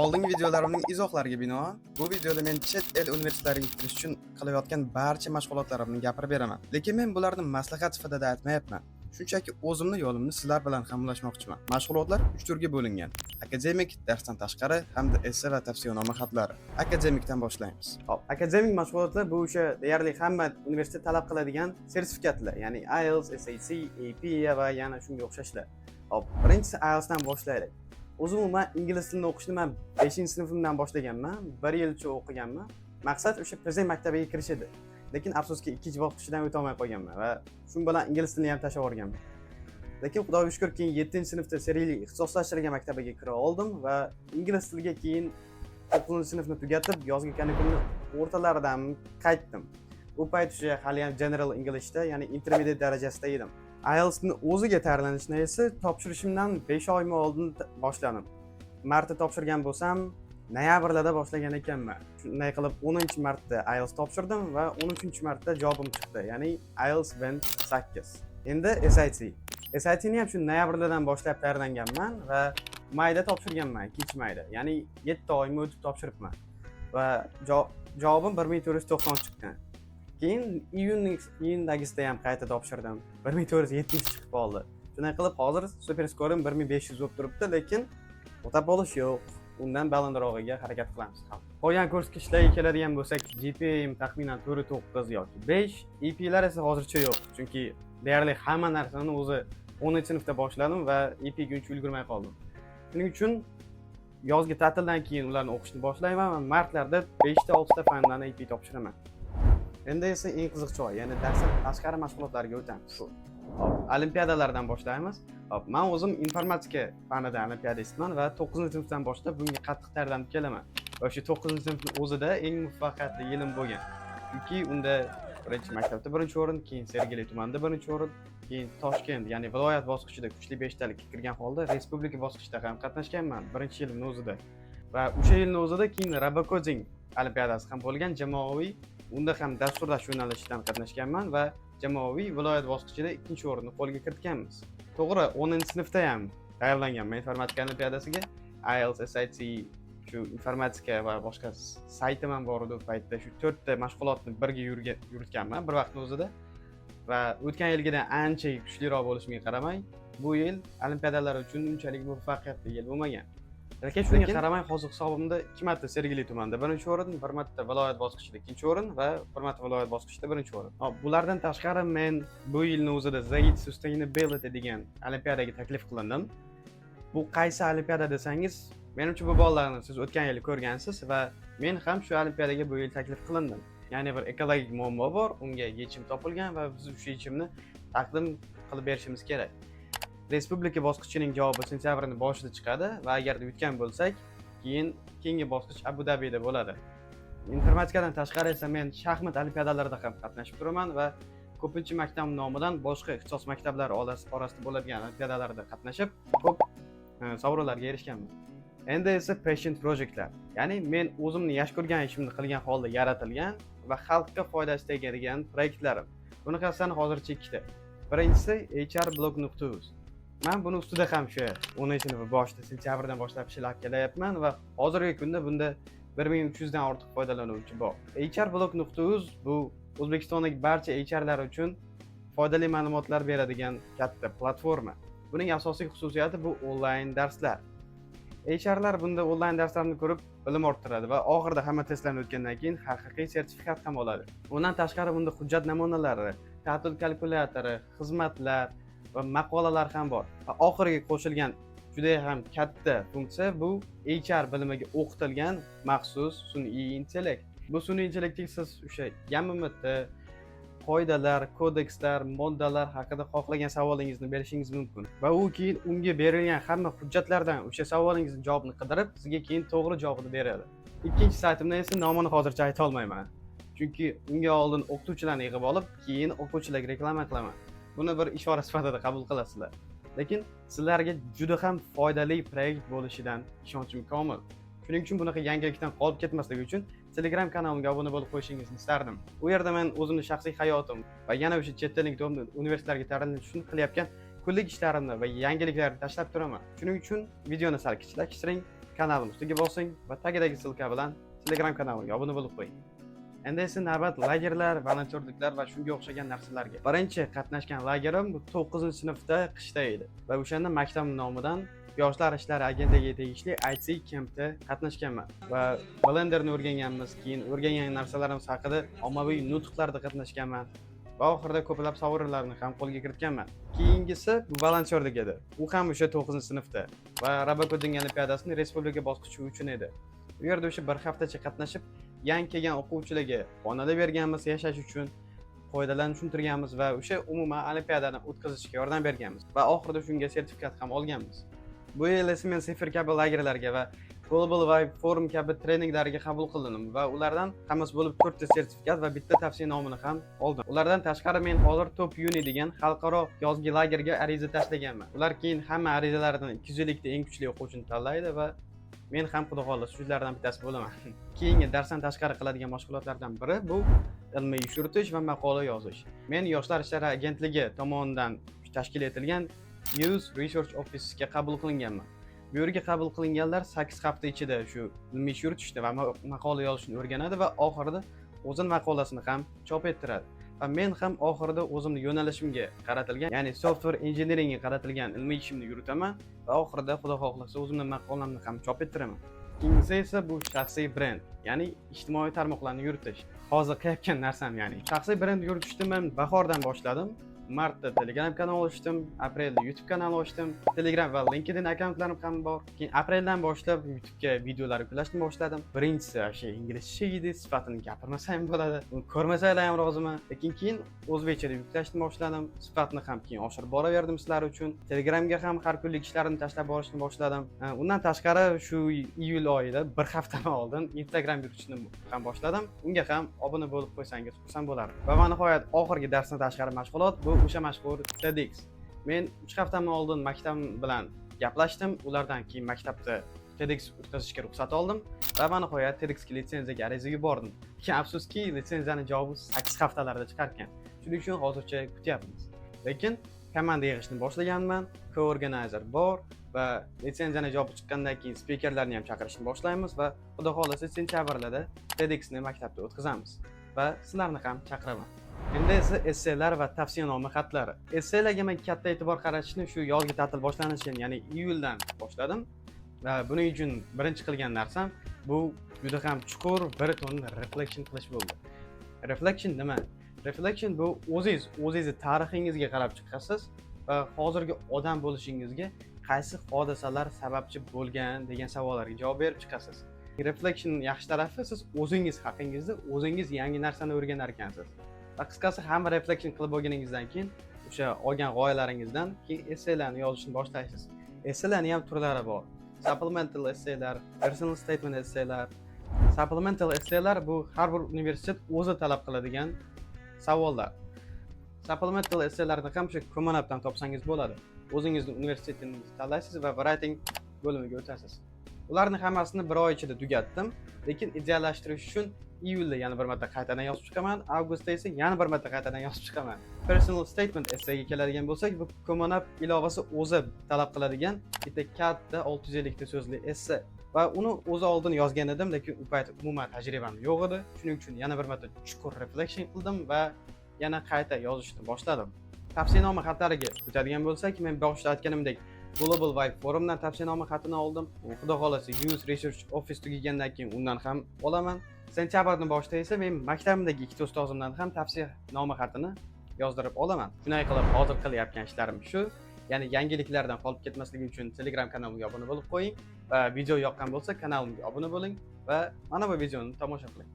Oldingi videolarimning izohlariga binoan bu videoda men chet el universitetlariga kirish uchun qilayotgan barcha mashg'ulotlarimni gapirib beraman. Lekin men bularni maslahat sifatida aytmayapman. Shunchaki o'zimni yo'limni sizlar bilan hamlashmoqchiman. Mashg'ulotlar 3 turga bo'lingan: akademik, darsdan tashqari hamda esse va tavsiyanoma xatlari. Akademikdan boshlaymiz. Hop, akademik mashg'ulotlar bu o'sha deyarli hamma universitet talab qiladigan sertifikatlar, ya'ni IELTS, SAT, AP va yana shunga o'xshashlar. Hop, birinchisi IELTS dan boshlaylik. O'zim umuman ingliz tilini o'qishni men 5-sinfimdan boshlaganman, 1 yilcha o'qiganman. Maqsad o'sha prezident maktabiga kirish edi. Lekin afsuski ikkinchi bosqichdan o'ta olmay qolganman va shu bilan ingliz tilini ham tashlab yuborganman. Lekin Xudoga shukr, keyin 7-sinfda seriyali ixtisoslashtirilgan maktabiga kira oldim va ingliz tiliga keyin 9-sinfni tugatib, yozgi kanikulimni o'rtalaridan qaytdim. U payt o'sha hali ham General Englishda, ya'ni intermediate darajasida edim. IELTS'ni o'ziga tayyorlanishni esa topshirishimdan 5 oy oldin boshladim. Martda topshirgan bo'lsam, noyabrda boshlagan ekanman. Shunday qilib 10-martda IELTS topshirdim va 13-martda javobim chiqdi. Ya'ni IELTS Band 8. Endi SAT. SAT'ni ham shu noyabrdan boshlab tayyorlanganman va mayda topshirganman, 2-mayda. Ya'ni 7 oymi o'tib topshiribman. Va javobim 1490 chiqqan. Keyin iyundagisida ham qayta topshirdim. 1470 chiqib qoldi. Shunday qilib hozir super skorim 1500 bo'lib turibdi, lekin o'tab olish yo'q. Undan balandrog'iga harakat qilamiz. Qolgan kursga ishlashga keladigan bo'lsak, GPA'im taxminan 4.9 yoki 5, EP'lar esa hozircha yo'q. Chunki deyarli hamma narsani o'zi 10-sinfda boshladim va EP'ga uncha ulgurmay qoldim. Shuning uchun yozgi ta'tildan keyin ularni o'qishni boshlayman va martlarda 5 ta 6 ta fandan EP topshiraman. Endi esa eng qiziq joy, ya'ni darsdan tashqari mashg'ulotlarga o'tamiz. Shu. Hop, olimpiadalardan boshlaymiz. Hop, men o'zim informatika fanida olimpiadistman va 9-sinfdan boshlab bunga qattiq tayyorlanib kelaman. Va shu 9-sinfning o'zida eng muvaffaqiyatli yilim bo'lgan. Chunki unda birinchi maktabda 1-o'rin, keyin Sergeli tumanida 1-o'rin, keyin Toshkent, ya'ni viloyat bosqichida kuchli 5 talikka kirgan holda respublika bosqichida ham qatnashganman 1-yilimning o'zida. Va o'sha yilning o'zida keyin Robokoding olimpiadasi ham bo'lgan, jamoaviy. Unda ham dasturlash yo'nalishidan qatnashganman va jamoaviy viloyat bosqichida 2-o'rinni qo'lga kiritganmiz. To'g'ri, 10-sinfda ham tayyorlanganman informatika olimpiadasiga. IELTS, SAT, shu informatika va boshqa saytim ham bor edi u paytda. Shu 4 ta mashg'ulotni birga yuritganman bir vaqtning o'zida. Va o'tgan yilgidan ancha kuchliroq bo'lishimga qaramay, bu yil olimpiadalar uchun unchalik muvaffaqiyatli yil bo'lmagan. Lekin shunga qaramay hozir hisobimda 2 marta Sergeli tumanida 1-o'rin, 1 marta viloyat bosqichida 2-o'rin va 1 marta viloyat bosqichida 1-o'rin. Hop, bulardan tashqari men bu yilning o'zida Zaid Sustainability degan olimpiadaga taklif qilindim. Bu qaysi olimpiada desangiz, menimcha bu bolalarni siz o'tgan yil ko'rgansiz va men ham shu olimpiadaga bu yil taklif qilindim. Ya'ni bir ekologik muammo bor, unga yechim topilgan va biz shu yechimni taqdim qilib berishimiz kerak. Respublika bosqichining javobi sentyabrning boshida chiqadi va agar yutgan bo'lsak, keyin keyingi bosqich Abu Dabida bo'ladi. Informatikadan tashqari esa men shaxmat olimpiadalarida ham qatnashib turaman va ko'pincha maktab nomidan boshqa ixtisos maktablari orasida bo'ladigan olimpiadalarda qatnashib, ko'p sovrinlarga erishganman. Endi esa passion projectlar. Ya'ni men o'zimni yaxshi ko'rgan ishimni qilgan holda yaratilgan va xalqqa foydasi tegadigan proyektlarim. Bunaqasini hozircha 2 ta. Birinchisi hrblog.uz. Men buni ustida ham shu 10-sinf boshida sentyabrdan boshlab ishlab kelyapman va hozirgi kunda bunda 1300 dan ortiq foydalanuvchi bor. hrblog.uz bu O'zbekistondagi barcha HRlar uchun foydali ma'lumotlar beradigan katta platforma. Buning asosiy xususiyati bu onlayn darslar. HRlar bunda onlayn darslarni ko'rib bilim orttiradi va oxirida hamma testlarni o'tgandan keyin haqiqiy sertifikat ham oladi. Undan tashqari bunda hujjat namunalari, ta'til kalkulyatori, xizmatlar va maqolalar ham bor. Va oxiriga qo'shilgan juda ham katta funksiya bu HR bilimiga o'qitilgan maxsus sun'iy intellekt. Bu sun'iy intellektga siz o'sha YAMMT, qoidalar, kodekslar, moddalar haqida xohlagan savolingizni berishingiz mumkin. Va u keyin unga berilgan hamma hujjatlardan o'sha savolingizning javobini qidirib, sizga keyin to'g'ri javobni beradi. Ikkinchi saytimda esa nomini hozircha ayta olmayman. Chunki unga oldin o'qituvchilarni yig'ib olib, keyin o'quvchilarga reklama qilaman. Buni bir ishora sifatida qabul qilasizlar. Lekin sizlarga juda ham foydali proyekt bo'lishidan ishonchim komil. Shuning uchun bunaqa yangilikdan qolib ketmasligi uchun Telegram kanalimga obuna bo'lib qo'yishingizni istardim. U yerda men o'zimning shaxsiy hayotim va yana o'sha chet ellik universitetlarga tayyorlanish uchun qilayotgan kunlik ishlarimni va yangiliklarni tashlab turaman. Shuning uchun videoni sal kichiktirib kanalim ustiga bosing va tagidagi silka bilan Telegram kanalimga obuna bo'lib qo'ying. Endi esa navbat lagerlar, volontyorliklar va shunga o'xshagan narsalarga. Birinchi qatnashgan lagerim bu 9-sinfda qishda edi va o'shanda maktab nomidan Yoshlar ishlari agentligiga tegishli IT kampda qatnashganman va Blenderni o'rganganmiz, keyin o'rgangan narsalarimiz haqida ommaviy nutqlarda qatnashganman va oxirida ko'plab sovrinlarni ham qo'lga kiritganman. Keyingisi bu volontyorlik edi. U ham o'sha 9-sinfda va Robokoding olimpiadasini respublika bosqichi uchun edi. Bu yerda o'sha bir haftacha qatnashib, yangi kelgan o'quvchilarga xonada berganmiz yashash uchun, qoidalarni tushuntirganmiz va o'sha umuman olimpiadani o'tkazishga yordam berganmiz va oxirida shunga sertifikat ham olganmiz. Bu yil esa men Sefer kabi lagerlarga va Global Vibe Forum kabi treninglarga qabul qilindim va ulardan hammasi bo'lib 4 ta sertifikat va bitta tavsiyanomani ham oldim. Ulardan tashqari men hozir Top Uni degan xalqaro yozgi lagerga ariza tashlaganman. Ular keyin hamma arizalardan 250 ta eng kuchli o'quvchini tanlaydi va men ham xudo xohlasa shulardan bittasi bo'laman. Keyingi darsdan tashqari qiladigan mashg'ulotlardan biri bu ilmiy ish yuritish va maqola yozish. Men Yoshlar ishlari agentligi tomonidan tashkil etilgan Youth Research Office'ga qabul qilinganman. Bu yerga qabul qilinganlar 8 hafta ichida shu ilmiy ish yuritishni va maqola yozishni o'rganadi va oxirida o'zini maqolasini ham chop ettiradi. Va men ham oxirida o'zimni yo'nalishimga qaratilgan, ya'ni software engineeringga qaratilgan ilmiy ishimni yuritaman va oxirida xudo xohlasa o'zimning maqolamni ham chop ettiraman. Ikkinchisi esa bu shaxsiy brend, ya'ni ijtimoiy tarmoqlarni yuritish. Hozir qilayotgan narsam, ya'ni shaxsiy brend yuritishni men bahordan boshladim. Martda Telegram kanal ochdim, aprelda YouTube kanal ochdim. Telegram va LinkedIn akkauntlarim ham bor. Keyin apreldan boshlab YouTube'ga videolar yuklashni boshladim. Birinchisi o'sha inglizcha edi, sifatini gapirmasam bo'ladi. Uni ko'rmasanglar ham roziman. Lekin keyin o'zbekchada yuklashni boshladim. Sifatni ham keyin oshirib boraverdim sizlar uchun. Telegramga ham har kunlik ishlarimni tashlab borishni boshladim. Undan tashqari shu iyul oyida bir haftadan oldin Instagram yuritishni ham boshladim. Unga ham obuna bo'lib qo'ysangiz xursand bo'lardim. Va nihoyat oxirgi darsdan tashqari mashg'ulot bu o'sha mashhur TEDx. Men 3 haftadan oldin maktab bilan gaplashdim. Ulardan keyin maktabda TEDx o'tkazishga ruxsat oldim va nihoyat TEDxga litsenziyaga ariza yubordim. Lekin afsuski litsenziyaning javobi 8 haftalarda chiqar ekan. Shuning uchun hozircha kutyapmiz. Lekin komanda yig'ishni boshlaganman, co-organizer bor va litsenziyaning javobi chiqqandan keyin spikerlarni ham chaqirishni boshlaymiz va xudo xolasa sentyabrda TEDxni maktabda o'tkazamiz va sizlarni ham chaqiraman. Endi esa esseylar va tavsiyanoma xatlari. Esseylarga men katta e'tibor qaratishni shu yozgi ta'til boshlanishidan, ya'ni iyuldan boshladim. Va buning uchun birinchi qilgan narsam bu juda ham chuqur bir tonni reflection qilish bo'ldi. Reflection nima? Reflection bu o'zingiz tarixingizga qarab chiqasiz va hozirgi odam bo'lishingizga qaysi hodisalar sababchi bo'lgan degan savollarga javob berib chiqasiz. Reflection yaxshi tarafi siz o'zingiz haqingizda o'zingiz yangi narsani o'rganar ekansiz. Va qisqasi hamma reflection qilib bo'lganingizdan keyin o'sha olgan g'oyalaringizdan keyin essaylarni yozishni boshlaysiz. Essaylarning ham turlari bor. Supplemental essaylar, personal statement essaylar. Supplemental essaylar bu har bir universitet o'zi talab qiladigan savollar. Supplemental essaylarni ham shu Common-App'dan topsangiz bo'ladi. O'zingizning universitetingizni tanlaysiz va writing bo'limiga o'tasiz. Ularning hammasini bir oy ichida tugatdim, lekin ideallashtirish uchun iyulda yana bir marta qaytadan yozib chiqaman, avgustda esa yana bir marta qaytadan yozib chiqaman. Personal statement essayga keladigan bo'lsak, bu Common-App ilovasi o'zi talab qiladigan bitta katta 650 ta so'zli essay va uni o'zi oldin yozgan edim, lekin u payt umuman tajribam yo'q edi. Shuning uchun yana bir marta chuqur reflection qildim va yana qayta yozishni boshladim. Tavsiyanoma xatlariga o'tadigan bo'lsak, men boshida aytganimdek Global Vibe Forumdan tavsiyanoma xatini oldim. Xudo xolasa Youth Research Office tugagandan keyin undan ham olaman. Sentyabrning boshida esa men maktabimdagi ikkita ustozimdan ham tavsiyanoma xatini yozdirib olaman. Shunday qilib hozir qilayotgan ishlarim shu. Ya'ni yangiliklardan qolib ketmasligi uchun Telegram kanalimga obuna bo'lib qo'ying va video yoqqan bo'lsa kanalimga obuna bo'ling va mana bu videoni tomosha qiling.